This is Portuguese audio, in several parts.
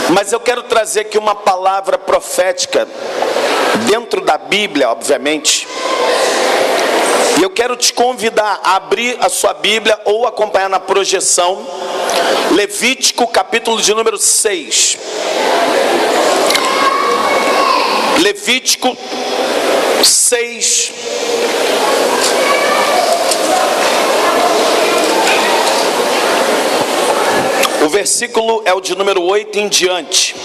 Mas eu quero trazer aqui uma palavra profética, dentro da Bíblia, obviamente. E eu quero te convidar a abrir a sua Bíblia ou acompanhar na projeção. Levítico, capítulo de número 6. Levítico 6. O versículo é o de número 8 em diante.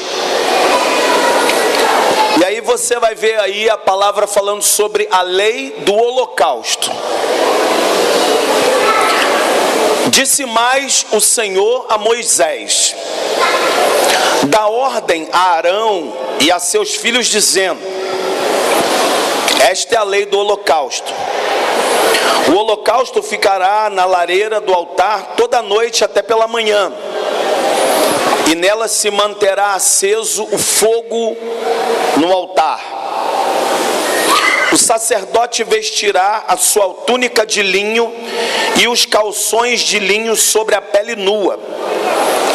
E aí você vai ver aí a palavra falando sobre a lei do holocausto. Disse mais o Senhor a Moisés: dá ordem a Arão e a seus filhos, dizendo: esta é a lei do holocausto. O holocausto ficará na lareira do altar toda a noite até pela manhã, e nela se manterá aceso o fogo no altar. O sacerdote vestirá a sua túnica de linho e os calções de linho sobre a pele nua,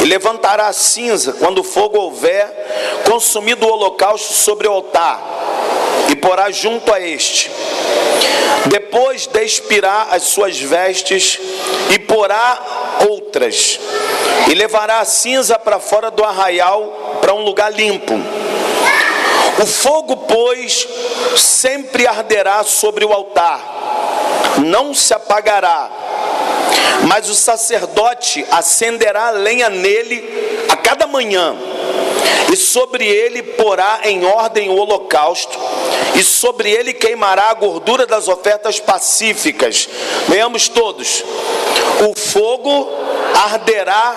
e levantará a cinza quando o fogo houver consumido o holocausto sobre o altar, e porá junto a este. Depois despirá as suas vestes e porá outras, e levará a cinza para fora do arraial, para um lugar limpo. O fogo, pois, sempre arderá sobre o altar, não se apagará, mas o sacerdote acenderá a lenha nele a cada manhã, e sobre ele porá em ordem o holocausto, e sobre ele queimará a gordura das ofertas pacíficas. Leamos todos. O fogo arderá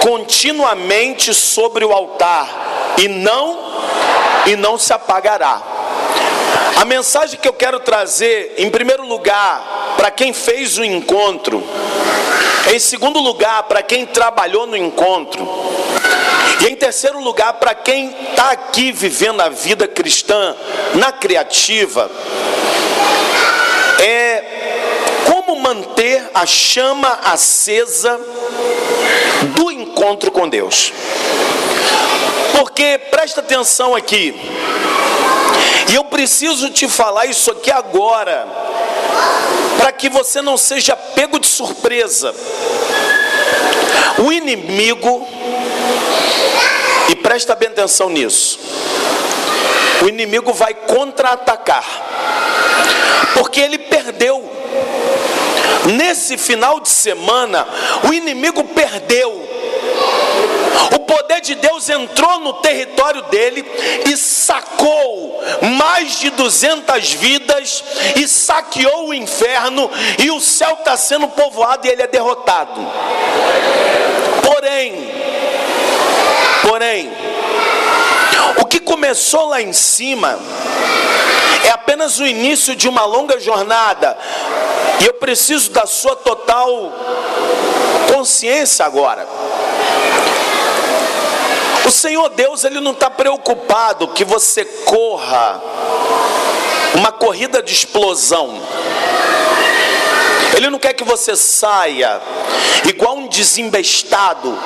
continuamente sobre o altar, e não se apagará. A mensagem que eu quero trazer, em primeiro lugar, para quem fez o encontro, em segundo lugar, para quem trabalhou no encontro, e em terceiro lugar, para quem está aqui vivendo a vida cristã na Criativa, é como manter a chama acesa do encontro com Deus. Porque, presta atenção aqui, e eu preciso te falar isso aqui agora, para que você não seja pego de surpresa. O inimigo, e presta bem atenção nisso, o inimigo vai contra-atacar, porque ele perdeu. Nesse final de semana, o inimigo perdeu. O poder de Deus entrou no território dele e sacou mais de 200 vidas, e saqueou o inferno, e o céu está sendo povoado e ele é derrotado. Porém, o que começou lá em cima é apenas o início de uma longa jornada, e eu preciso da sua total consciência agora. O Senhor Deus, Ele não está preocupado que você corra uma corrida de explosão. Ele não quer que você saia igual um desembestado,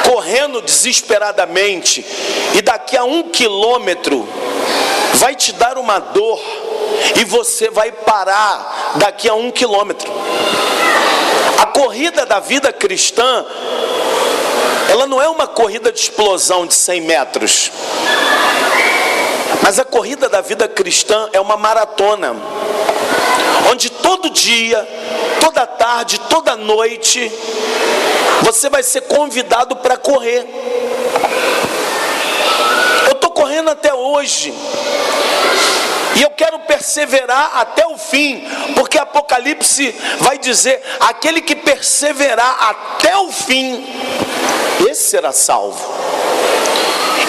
correndo desesperadamente, e daqui a 1 quilômetro vai te dar uma dor, e você vai parar daqui a 1 quilômetro. A corrida da vida cristã, ela não é uma corrida de explosão de 100 metros. Mas a corrida da vida cristã é uma maratona, onde todo dia, toda tarde, toda noite, você vai ser convidado para correr. Eu estou correndo até hoje, e eu quero perseverar até o fim, porque Apocalipse vai dizer: aquele que perseverar até o fim, esse será salvo.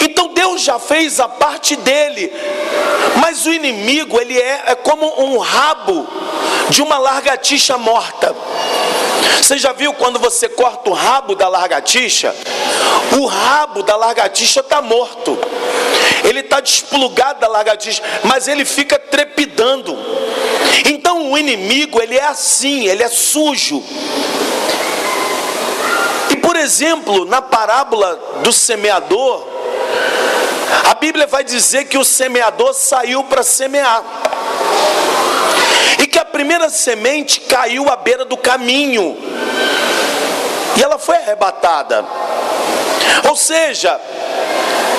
Então Deus já fez a parte dele, mas o inimigo, ele é como um rabo de uma lagartixa morta. Você já viu quando você corta o rabo da lagartixa? O rabo da lagartixa está morto, ele está desplugado da lagartixa, mas ele fica trepidando. Então o inimigo, ele é assim, ele é sujo. E por exemplo, na parábola do semeador, A Bíblia vai dizer que o semeador saiu para semear, e que a primeira semente caiu à beira do caminho, e ela foi arrebatada. Ou seja,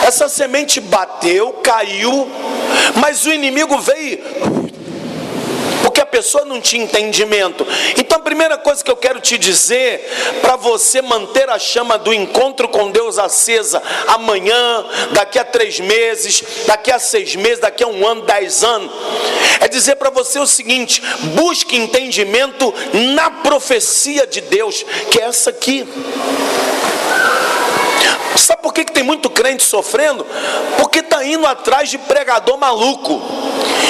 essa semente bateu, caiu, mas o inimigo veio, porque a pessoa não tinha entendimento. Então a primeira coisa que eu quero te dizer, para você manter a chama do encontro com Deus acesa, amanhã, daqui a 3 meses, daqui a 6 meses, daqui a 1 ano, 10 anos, é dizer para você o seguinte: busque entendimento na profecia de Deus, que é essa aqui. Sabe por que tem muito crente sofrendo? Porque está indo atrás de pregador maluco,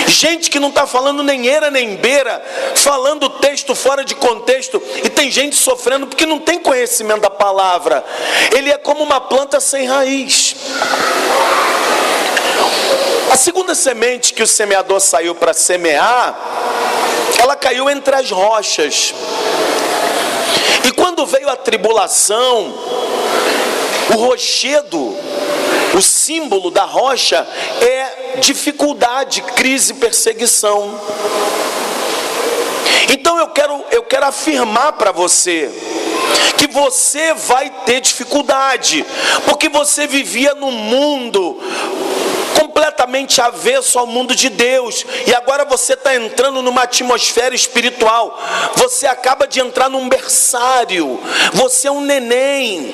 gente que não está falando nem eira nem beira, falando texto fora de contexto, e tem gente sofrendo porque não tem conhecimento da palavra. Ele é como uma planta sem raiz. A segunda semente que o semeador saiu para semear, ela caiu entre as rochas. E quando veio a tribulação, o rochedo, o símbolo da rocha é dificuldade, crise, perseguição. Então eu quero afirmar para você que você vai ter dificuldade, porque você vivia num mundo completamente avesso ao mundo de Deus, e agora você está entrando numa atmosfera espiritual. Você acaba de entrar num berçário, você é um neném,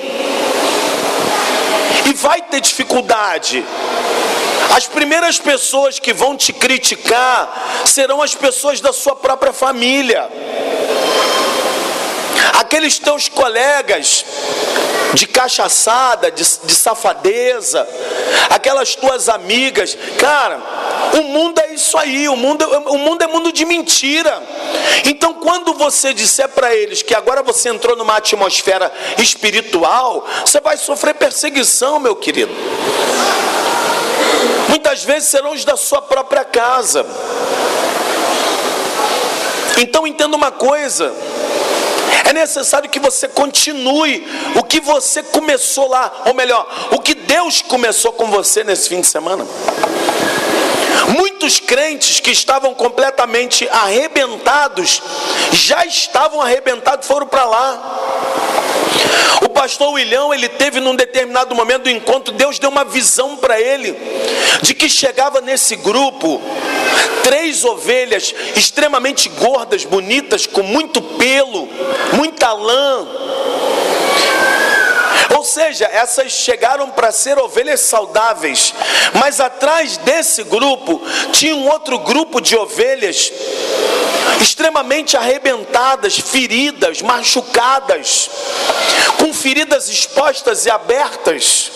e vai ter dificuldade. As primeiras pessoas que vão te criticar serão as pessoas da sua própria família, aqueles teus colegas de cachaçada, de safadeza, aquelas tuas amigas. Cara, o mundo é isso aí, o mundo é mundo de mentira. Então quando você disser para eles que agora você entrou numa atmosfera espiritual, você vai sofrer perseguição, meu querido. Muitas vezes serão os da sua própria casa. Então entenda uma coisa: é necessário que você continue o que você começou lá, ou melhor, o que Deus começou com você nesse fim de semana. Muitos crentes que estavam completamente arrebentados, já estavam arrebentados, foram para lá. O pastor William, ele teve num determinado momento do encontro, Deus deu uma visão para ele, de que chegava nesse grupo 3 ovelhas extremamente gordas, bonitas, com muito pelo, muita lã. Ou seja, essas chegaram para ser ovelhas saudáveis, mas atrás desse grupo tinha um outro grupo de ovelhas extremamente arrebentadas, feridas, machucadas, com feridas expostas e abertas.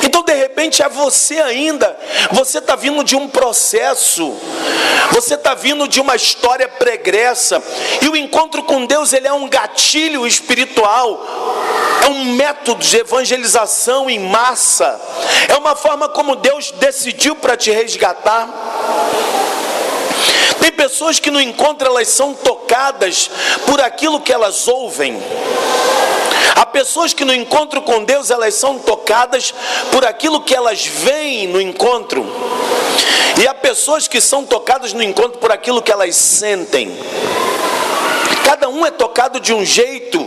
Então de repente é você ainda, você está vindo de um processo, você está vindo de uma história pregressa, e o encontro com Deus, ele é um gatilho espiritual, é um método de evangelização em massa, é uma forma como Deus decidiu para te resgatar. Tem pessoas que no encontro elas são tocadas por aquilo que elas ouvem. Há pessoas que no encontro com Deus elas são tocadas por aquilo que elas veem no encontro. E há pessoas que são tocadas no encontro por aquilo que elas sentem. Cada um é tocado de um jeito,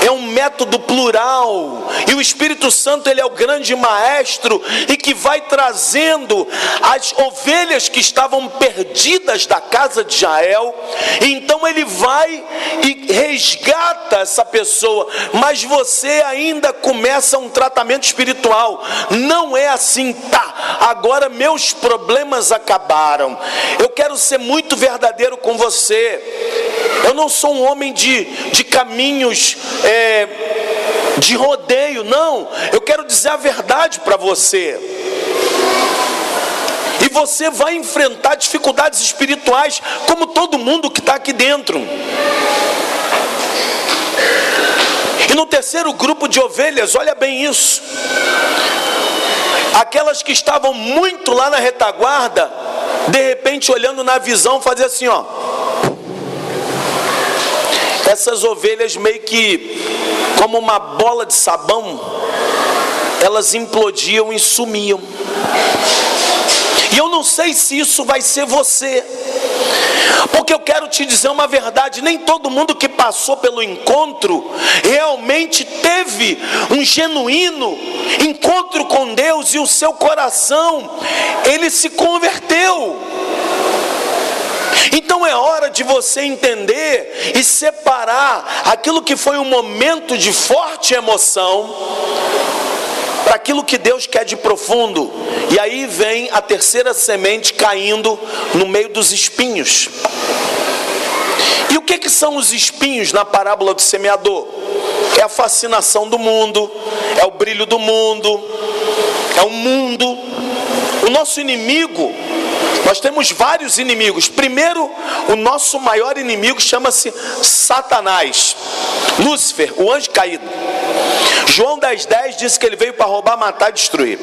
é um método plural, e o Espírito Santo, ele é o grande maestro, e que vai trazendo as ovelhas que estavam perdidas da casa de Israel, e então ele vai e resgata essa pessoa, mas você ainda começa um tratamento espiritual. Não é assim, tá, agora meus problemas acabaram. Eu quero ser muito verdadeiro com você. Eu não sou um homem de caminhos de rodeio, não. Eu quero dizer a verdade para você. E você vai enfrentar dificuldades espirituais, como todo mundo que está aqui dentro. E no terceiro grupo de ovelhas, olha bem isso. Aquelas que estavam muito lá na retaguarda, de repente olhando na visão, fazia assim, ó. Essas ovelhas meio que como uma bola de sabão, elas implodiam e sumiam. E eu não sei se isso vai ser você, porque eu quero te dizer uma verdade: nem todo mundo que passou pelo encontro realmente teve um genuíno encontro com Deus e o seu coração, ele se converteu. Então é hora de você entender e separar aquilo que foi um momento de forte emoção para aquilo que Deus quer de profundo. E aí vem a terceira semente caindo no meio dos espinhos. E o que são os espinhos na parábola do semeador? É a fascinação do mundo, é o brilho do mundo, é o mundo. O nosso inimigo, nós temos vários inimigos. Primeiro, o nosso maior inimigo chama-se Satanás, Lúcifer, o anjo caído. João 10,10 diz que ele veio para roubar, matar e destruir.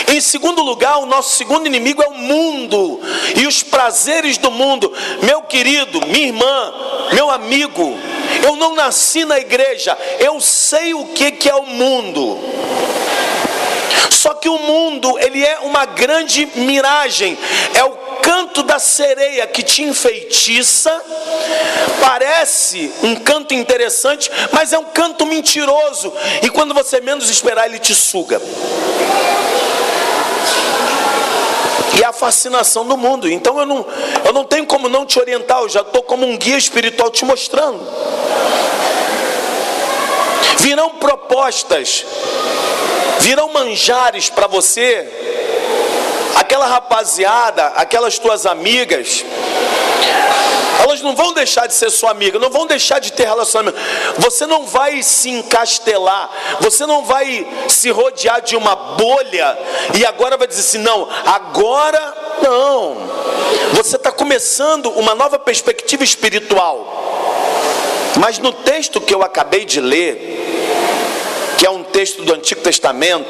Em segundo lugar, o nosso segundo inimigo é o mundo e os prazeres do mundo. Meu querido, minha irmã, meu amigo, eu não nasci na igreja, eu sei o que é o mundo. Só que o mundo, ele é uma grande miragem, é o canto da sereia que te enfeitiça. Parece um canto interessante, mas é um canto mentiroso, e quando você menos esperar, ele te suga. E a fascinação do mundo. Então eu não tenho como não te orientar, eu já estou como um guia espiritual te mostrando. Virão propostas, virão manjares para você. Aquela rapaziada, aquelas tuas amigas, elas não vão deixar de ser sua amiga, não vão deixar de ter relacionamento. Você não vai se encastelar, você não vai se rodear de uma bolha e agora vai dizer assim: não, agora não. Você está começando uma nova perspectiva espiritual. Mas no texto que eu acabei de ler, que é um texto do Antigo Testamento,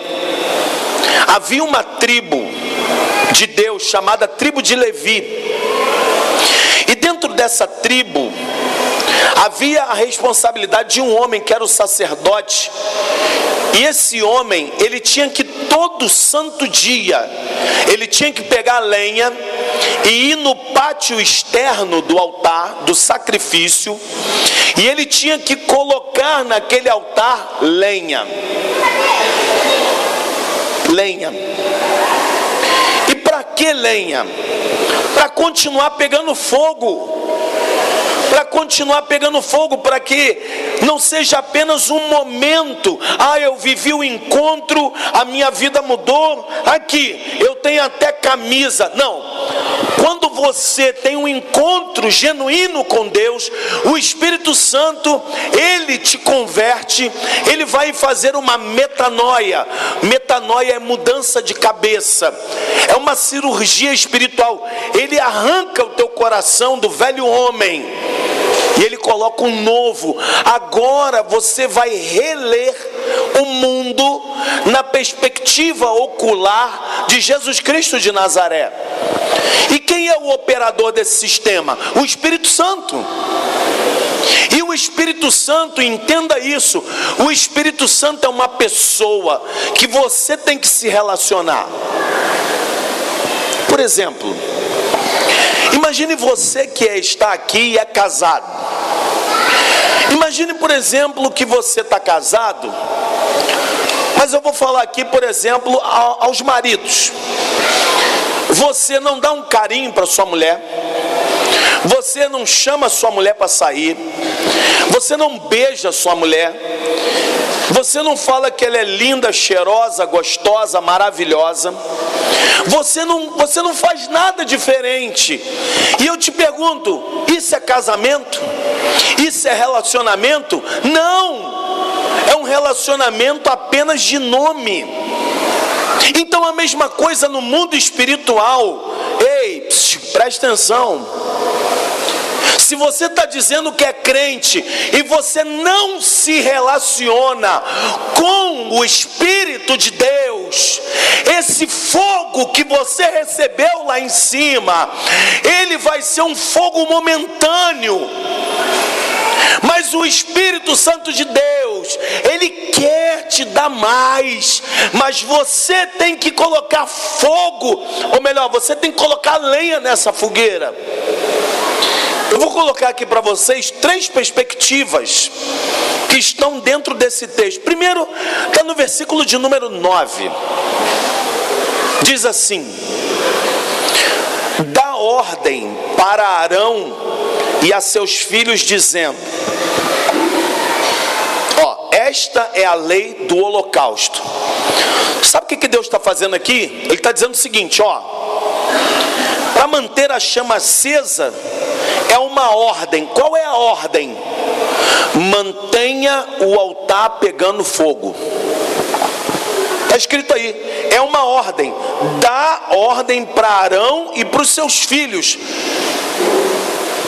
havia uma tribo de Deus chamada tribo de Levi. E dentro dessa tribo havia a responsabilidade de um homem que era o sacerdote. E esse homem, ele tinha que todo santo dia, ele tinha que pegar a lenha e ir no pátio externo do altar, do sacrifício, e ele tinha que colocar naquele altar lenha. Lenha. E para que lenha? Para continuar pegando fogo. Para continuar pegando fogo, para que não seja apenas um momento. Ah, eu vivi o encontro, a minha vida mudou. Aqui, eu tenho até camisa. Não. Quando você tem um encontro genuíno com Deus, o Espírito Santo, ele te converte, ele vai fazer uma metanoia. Metanoia é mudança de cabeça, é uma cirurgia espiritual. Ele arranca o teu coração do velho homem e ele coloca um novo. Agora você vai reler o mundo na perspectiva ocular de Jesus Cristo de Nazaré. E quem é o operador desse sistema? O Espírito Santo. E o Espírito Santo, entenda isso, o Espírito Santo é uma pessoa que você tem que se relacionar. Por exemplo, imagine você que está aqui e é casado. Imagine, por exemplo, que você está casado, mas eu vou falar aqui, por exemplo, aos maridos. Você não dá um carinho para sua mulher, você não chama sua mulher para sair, você não beija sua mulher, você não fala que ela é linda, cheirosa, gostosa, maravilhosa. Você não faz nada diferente. E eu te pergunto, isso é casamento? Isso é relacionamento? Não! É um relacionamento apenas de nome. Então a mesma coisa no mundo espiritual. Ei, presta atenção. Se você está dizendo que é crente e você não se relaciona com o Espírito de Deus, esse fogo que você recebeu lá em cima, ele vai ser um fogo momentâneo. Mas o Espírito Santo de Deus, Deus, Ele quer te dar mais, mas você tem que colocar fogo, ou melhor, você tem que colocar lenha nessa fogueira. Eu vou colocar aqui para vocês 3 perspectivas que estão dentro desse texto. Primeiro, está no versículo de número 9. Diz assim: dá ordem para Arão e a seus filhos, dizendo: esta é a lei do holocausto. Sabe o que Deus está fazendo aqui? Ele está dizendo o seguinte, para manter a chama acesa é uma ordem. Qual é a ordem? Mantenha o altar pegando fogo. Está escrito aí, é uma ordem. Dá ordem para Arão e para os seus filhos.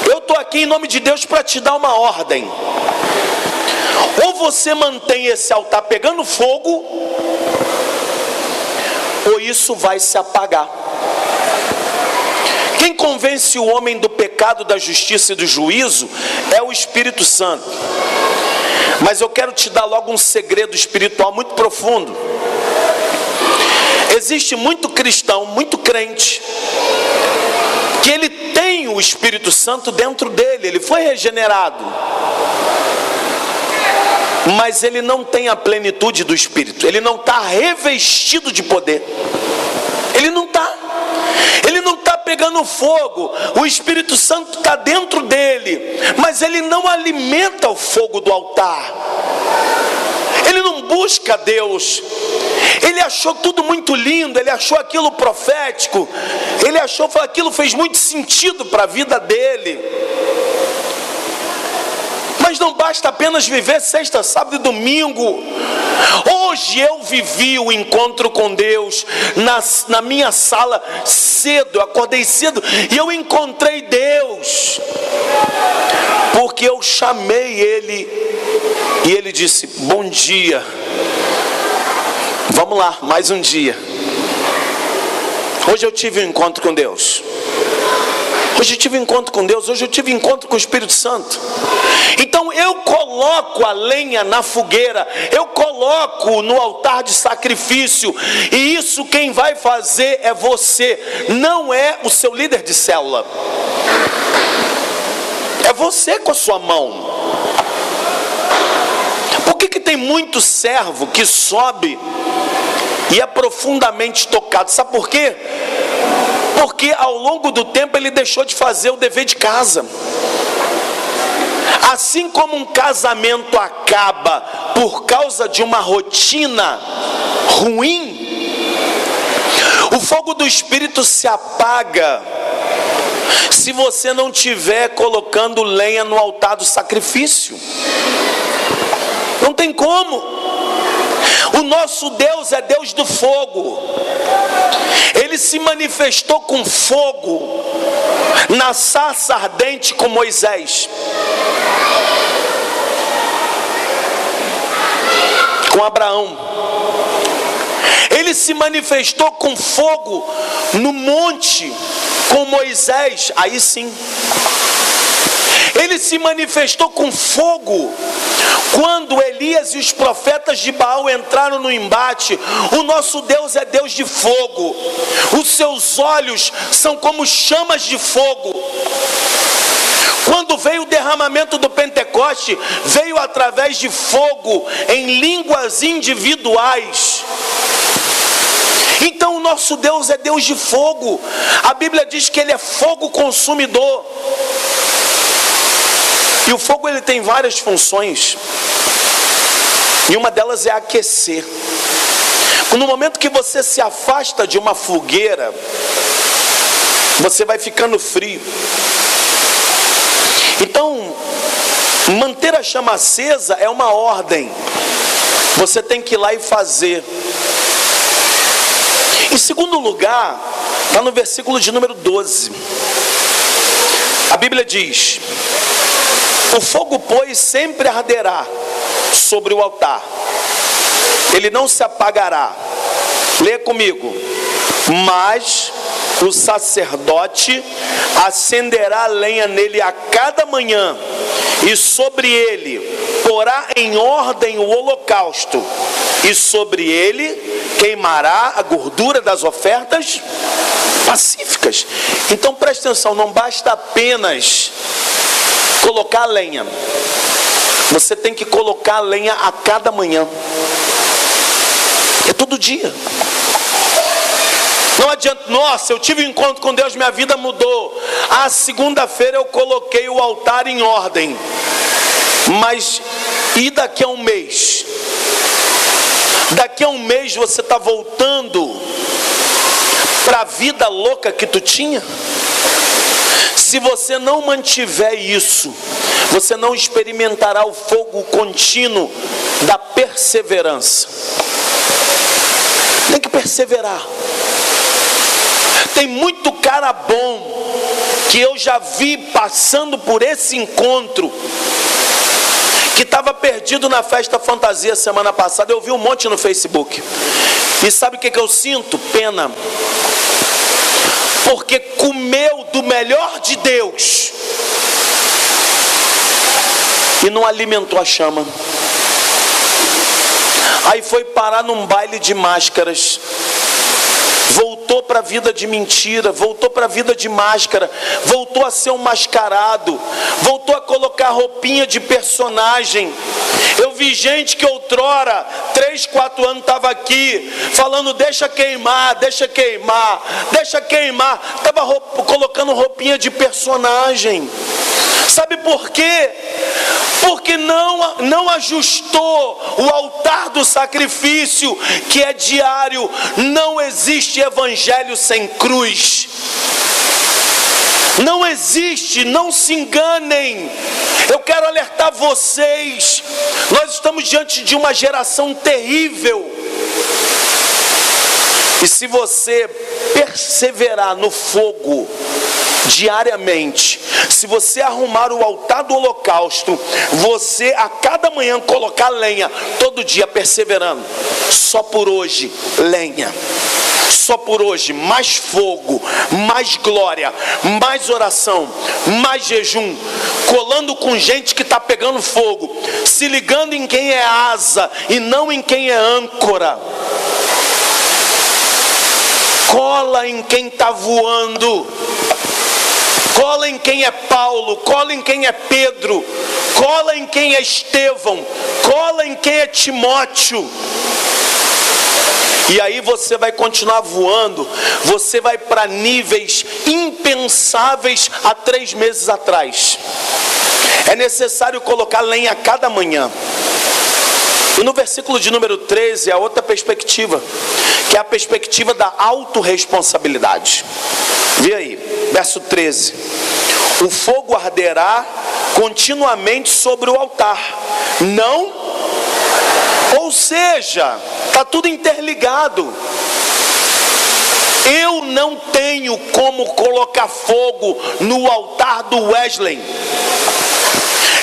Eu estou aqui em nome de Deus para te dar uma ordem. Ou você mantém esse altar pegando fogo, ou isso vai se apagar. Quem convence o homem do pecado, da justiça e do juízo é o Espírito Santo. Mas eu quero te dar logo um segredo espiritual muito profundo. Existe muito cristão, muito crente, que ele tem o Espírito Santo dentro dele, ele foi regenerado, mas ele não tem a plenitude do Espírito, ele não está revestido de poder, ele não está pegando fogo. O Espírito Santo está dentro dele, mas ele não alimenta o fogo do altar, ele não busca Deus. Ele achou tudo muito lindo, ele achou aquilo profético, ele achou que aquilo fez muito sentido para a vida dele. Mas não basta apenas viver sexta, sábado e domingo. Hoje eu vivi o encontro com Deus na minha sala cedo, eu acordei cedo e eu encontrei Deus, porque eu chamei Ele e Ele disse: bom dia, vamos lá, mais um dia. Hoje eu tive um encontro com Deus. Hoje eu tive um encontro com Deus, hoje eu tive um encontro com o Espírito Santo. Então eu coloco a lenha na fogueira, eu coloco no altar de sacrifício, e isso quem vai fazer é você, não é o seu líder de célula. É você com a sua mão. Por que tem muito servo que sobe e é profundamente tocado? Sabe por quê? Porque ao longo do tempo ele deixou de fazer o dever de casa. Assim como um casamento acaba por causa de uma rotina ruim, o fogo do Espírito se apaga se você não estiver colocando lenha no altar do sacrifício. Não tem como. O nosso Deus é Deus do fogo. Ele se manifestou com fogo na sarça ardente com Moisés, com Abraão. Ele se manifestou com fogo no monte com Moisés, aí sim. Ele se manifestou com fogo quando Elias e os profetas de Baal entraram no embate. O nosso Deus é Deus de fogo. Os seus olhos são como chamas de fogo. Quando veio o derramamento do Pentecoste, veio através de fogo em línguas individuais. Então o nosso Deus é Deus de fogo. A Bíblia diz que Ele é fogo consumidor. E o fogo ele tem várias funções. E uma delas é aquecer. No momento que você se afasta de uma fogueira, você vai ficando frio. Então, manter a chama acesa é uma ordem. Você tem que ir lá e fazer. Em segundo lugar, está no versículo de número 12. A Bíblia diz: o fogo, pois, sempre arderá sobre o altar, ele não se apagará. Leia comigo. Mas o sacerdote acenderá a lenha nele a cada manhã, e sobre ele porá em ordem o holocausto, e sobre ele queimará a gordura das ofertas pacíficas. Então preste atenção, não basta apenas colocar a lenha, você tem que colocar a lenha a cada manhã, é todo dia. Não adianta, nossa, eu tive um encontro com Deus, minha vida mudou. Segunda-feira eu coloquei o altar em ordem. Mas e daqui a um mês? Daqui a um mês você está voltando para a vida louca que tu tinha? Se você não mantiver isso, você não experimentará o fogo contínuo da perseverança. Tem que perseverar. Tem muito cara bom que eu já vi passando por esse encontro, que estava perdido na festa fantasia semana passada. Eu vi um monte no Facebook. E sabe o que eu sinto? Pena. Porque comeu do melhor de Deus e não alimentou a chama. Aí foi parar num baile de máscaras. Voltou para a vida de mentira, voltou para a vida de máscara, voltou a ser um mascarado, voltou a colocar roupinha de personagem. Eu vi gente que outrora, 3, 4 anos estava aqui, falando deixa queimar, deixa queimar, deixa queimar, estava colocando roupinha de personagem. Sabe por quê? Porque não ajustou o altar do sacrifício, que é diário. Não existe evangelho sem cruz. Não existe, não se enganem. Eu quero alertar vocês. Nós estamos diante de uma geração terrível. E se você perseverar no fogo diariamente, se você arrumar o altar do holocausto, você a cada manhã colocar lenha, todo dia perseverando, só por hoje, lenha. Só por hoje, mais fogo, mais glória, mais oração, mais jejum, colando com gente que está pegando fogo, se ligando em quem é asa e não em quem é âncora. Cola em quem está voando, cola em quem é Paulo, cola em quem é Pedro, cola em quem é Estevão, cola em quem é Timóteo. E aí você vai continuar voando, você vai para níveis impensáveis há 3 meses atrás. É necessário colocar lenha a cada manhã. E no versículo de número 13, a outra perspectiva, que é a perspectiva da autorresponsabilidade. Vê aí, verso 13: o fogo arderá continuamente sobre o altar, não, ou seja, está tudo interligado. Eu não tenho como colocar fogo no altar do Wesley.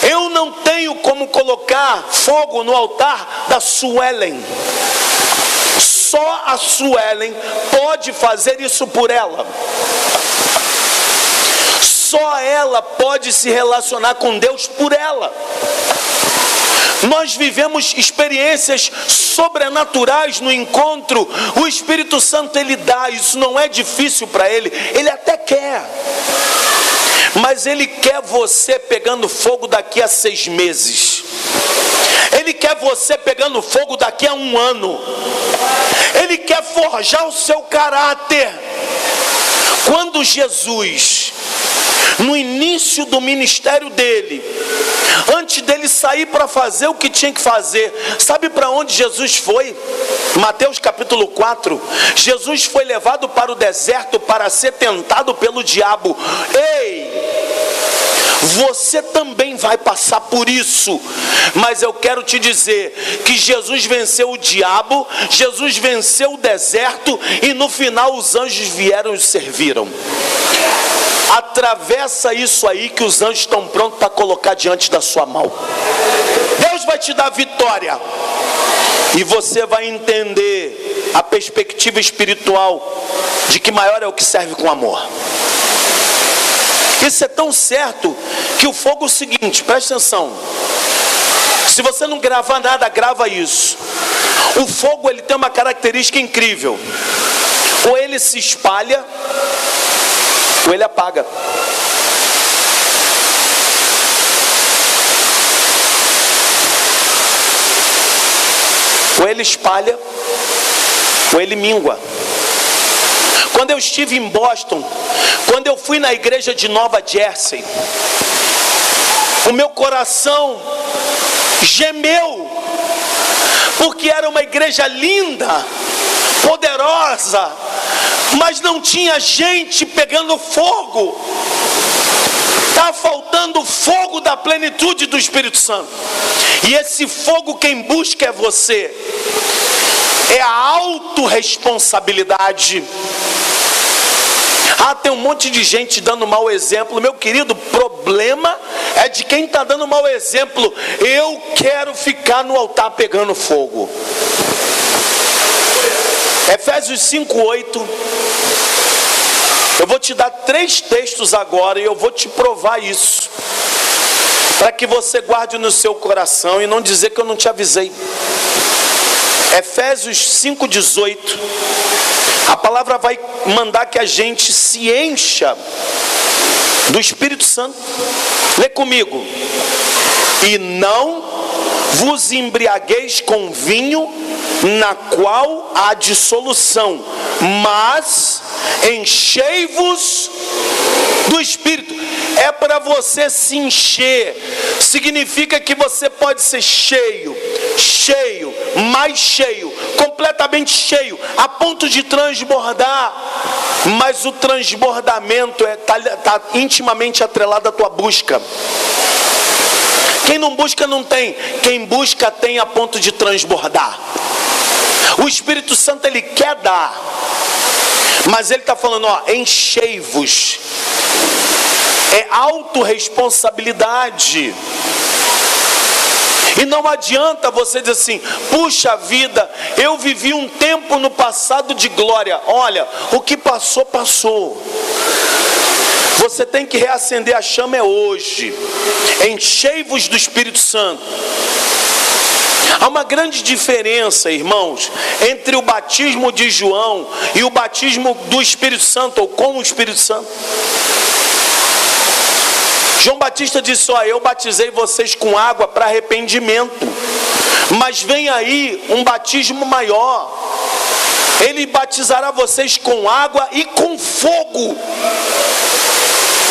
Eu não tenho como colocar fogo no altar da Suelen. Só a Suelen pode fazer isso por ela. Só ela pode se relacionar com Deus por ela. Nós vivemos experiências sobrenaturais no encontro. O Espírito Santo ele dá, isso não é difícil para ele. Ele até quer, mas ele quer você pegando fogo daqui a 6 meses. Ele quer você pegando fogo daqui a 1 ano. Ele quer forjar o seu caráter. Quando Jesus, no início do ministério dele, antes dele sair para fazer o que tinha que fazer, sabe para onde Jesus foi? Mateus capítulo 4, Jesus foi levado para o deserto para ser tentado pelo diabo. Ei, você também vai passar por isso, mas eu quero te dizer que Jesus venceu o diabo, Jesus venceu o deserto, e no final os anjos vieram e o serviram. Atravessa isso aí que os anjos estão prontos para colocar diante da sua mão. Deus vai te dar vitória, e você vai entender a perspectiva espiritual de que maior é o que serve com amor. Isso é tão certo que o fogo é o seguinte, presta atenção: Se você não gravar nada, grava isso. O fogo, ele tem uma característica incrível. Ou ele se espalha, ou ele apaga. Ou ele espalha, ou ele mingua. Quando eu estive em Boston, quando eu fui na igreja de Nova Jersey, o meu coração gemeu, porque era uma igreja linda, poderosa, mas não tinha gente pegando fogo. Está faltando o fogo da plenitude do Espírito Santo. E esse fogo quem busca é você. É a autorresponsabilidade. Ah, tem um monte de gente dando mau exemplo. Meu querido, problema é de quem está dando mau exemplo. Eu quero ficar no altar pegando fogo. Efésios 5:8. Eu vou te dar 3 textos agora e eu vou te provar isso, para que você guarde no seu coração e não dizer que eu não te avisei. Efésios 5:18. A palavra vai mandar que a gente se encha do Espírito Santo. Lê comigo. E não vos embriagueis com vinho, na qual há dissolução, mas enchei-vos do Espírito. É para você se encher. Significa que você pode ser cheio, cheio, mais cheio, completamente cheio, a ponto de transbordar. Mas o transbordamento está intimamente atrelado à tua busca. Quem não busca não tem. Quem busca tem a ponto de transbordar. O Espírito Santo, ele quer dar, mas ele está falando, ó, enchei-vos. É autorresponsabilidade. E não adianta você dizer assim, puxa vida, eu vivi um tempo no passado de glória. Olha, o que passou, passou. Você tem que reacender a chama é hoje. Enchei-vos do Espírito Santo. Há uma grande diferença, irmãos, entre o batismo de João e o batismo do Espírito Santo, ou com o Espírito Santo. João Batista disse, ó, eu batizei vocês com água para arrependimento, mas vem aí um batismo maior. Ele batizará vocês com água e com fogo.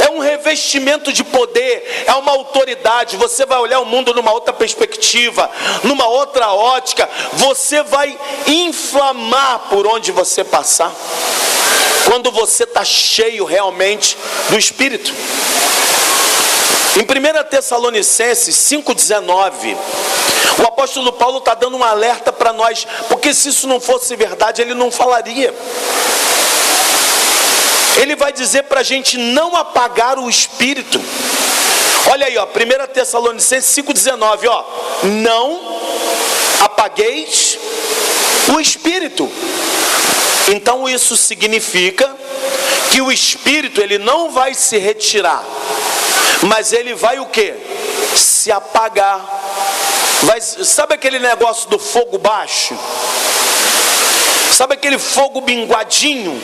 É um revestimento de poder, é uma autoridade. Você vai olhar o mundo numa outra perspectiva, numa outra ótica. Você vai inflamar por onde você passar, quando você está cheio realmente do Espírito. Em 1 Tessalonicenses 5,19, o apóstolo Paulo está dando um alerta para nós, porque se isso não fosse verdade, ele não falaria. Ele vai dizer para a gente não apagar o Espírito. Olha aí, ó, 1 Tessalonicenses 5,19, ó, não apagueis o Espírito. Então isso significa que o Espírito, ele não vai se retirar, mas ele vai o quê? Se apagar. Sabe aquele negócio do fogo baixo? Sabe aquele fogo minguadinho?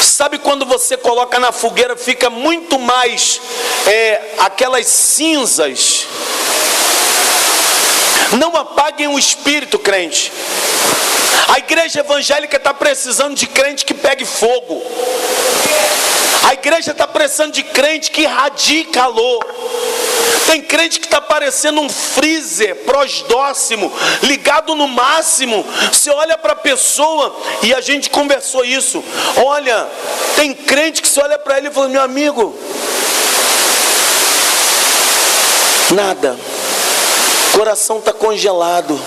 Sabe quando você coloca na fogueira, fica muito mais aquelas cinzas? Não apaguem o Espírito, crente. A igreja evangélica está precisando de crente que pegue fogo. A igreja está precisando de crente que irradie calor. Tem crente que está parecendo um freezer prosdóximo, ligado no máximo. Você olha para a pessoa, e a gente conversou isso. Olha, tem crente que você olha para ele e fala, meu amigo, nada, coração está congelado,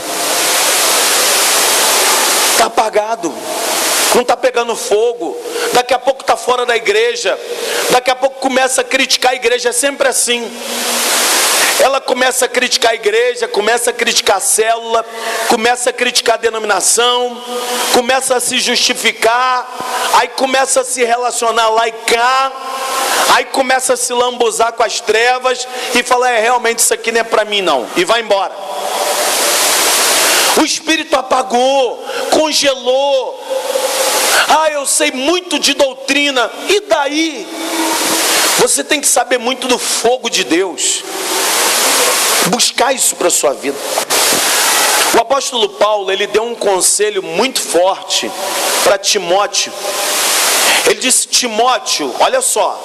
está apagado, não está pegando fogo. Daqui a pouco está fora da igreja, daqui a pouco começa a criticar a igreja. É sempre assim. Ela começa a criticar a igreja, começa a criticar a célula, começa a criticar a denominação, começa a se justificar, aí começa a se relacionar lá e cá, aí começa a se lambuzar com as trevas e fala, realmente isso aqui não é para mim não, e vai embora. O Espírito apagou, congelou. Ah, eu sei muito de doutrina. E daí? Você tem que saber muito do fogo de Deus. Buscar isso para a sua vida. O apóstolo Paulo, ele deu um conselho muito forte para Timóteo. Ele disse: Timóteo, olha só,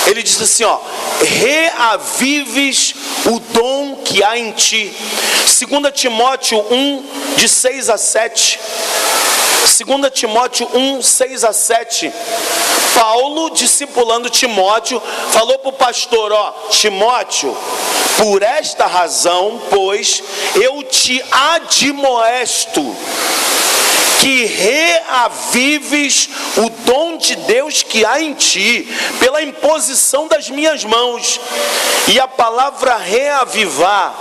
ele disse assim, ó: reavives o dom que há em ti. 2 Timóteo 1, de 6 a 7. 2 Timóteo 1, 6 a 7. Paulo, discipulando Timóteo, falou para o pastor: ó, Timóteo, por esta razão, pois, eu te admoesto que reavives o dom de Deus que há em ti, pela imposição das minhas mãos. E a palavra reavivar,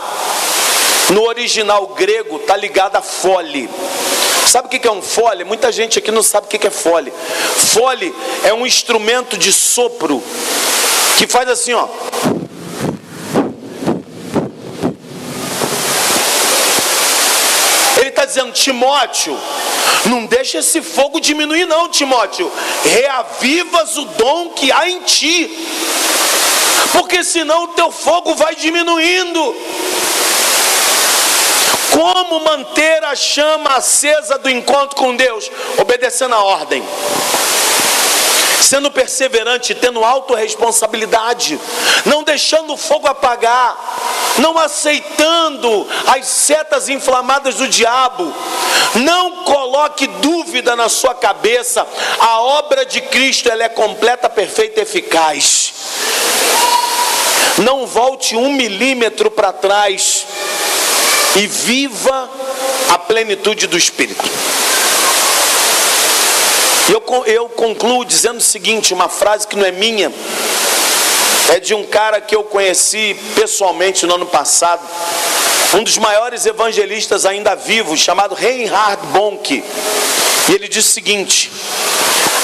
no original grego, está ligada a fole. Sabe o que é um fole? Muita gente aqui não sabe o que é fole. Fole é um instrumento de sopro que faz assim, ó. Ele está dizendo: Timóteo, não deixa esse fogo diminuir não, Timóteo. Reavivas o dom que há em ti, porque senão o teu fogo vai diminuindo. Como manter a chama acesa do encontro com Deus? Obedecendo a ordem, sendo perseverante, tendo autorresponsabilidade, não deixando o fogo apagar, não aceitando as setas inflamadas do diabo. Não coloque dúvida na sua cabeça. A obra de Cristo, ela é completa, perfeita e eficaz. Não volte 1 milímetro para trás e viva a plenitude do Espírito. Eu concluo dizendo o seguinte, uma frase que não é minha, é de um cara que eu conheci pessoalmente no ano passado, um dos maiores evangelistas ainda vivos, chamado Reinhard Bonk. E ele diz o seguinte: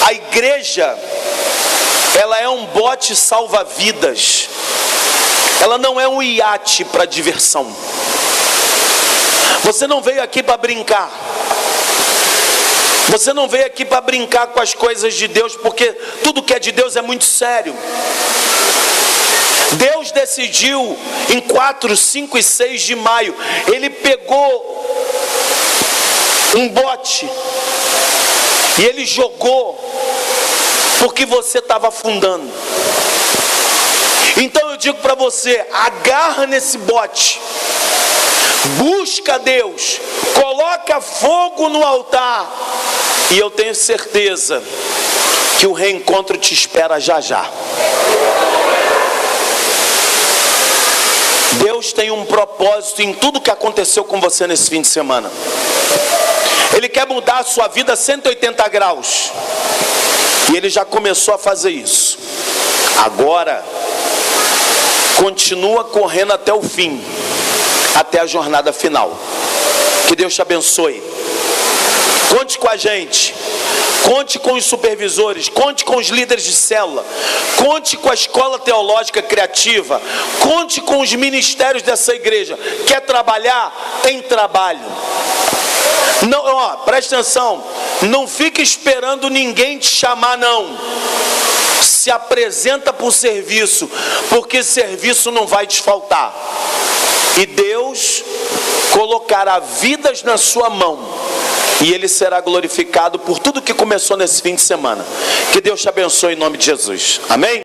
a igreja, ela é um bote salva-vidas, ela não é um iate para diversão. Você não veio aqui para brincar. Você não veio aqui para brincar com as coisas de Deus, porque tudo que é de Deus é muito sério. Deus decidiu em 4, 5 e 6 de maio, Ele pegou um bote e Ele jogou, porque você estava afundando. Então eu digo para você: agarra nesse bote, busca Deus, coloca fogo no altar, e eu tenho certeza que o reencontro te espera já já. Deus tem um propósito em tudo que aconteceu com você nesse fim de semana. Ele quer mudar a sua vida 180 graus. E Ele já começou a fazer isso. Agora, continua correndo até o fim, até a jornada final. Que Deus te abençoe. Conte com a gente. Conte com os supervisores, conte com os líderes de célula, conte com a escola teológica criativa, conte com os ministérios dessa igreja. Quer trabalhar? Tem trabalho. Não, ó, presta atenção, não fique esperando ninguém te chamar, não. Se apresenta para o serviço, porque serviço não vai te faltar. E Deus colocará vidas na sua mão, e Ele será glorificado por tudo que começou nesse fim de semana. Que Deus te abençoe em nome de Jesus. Amém?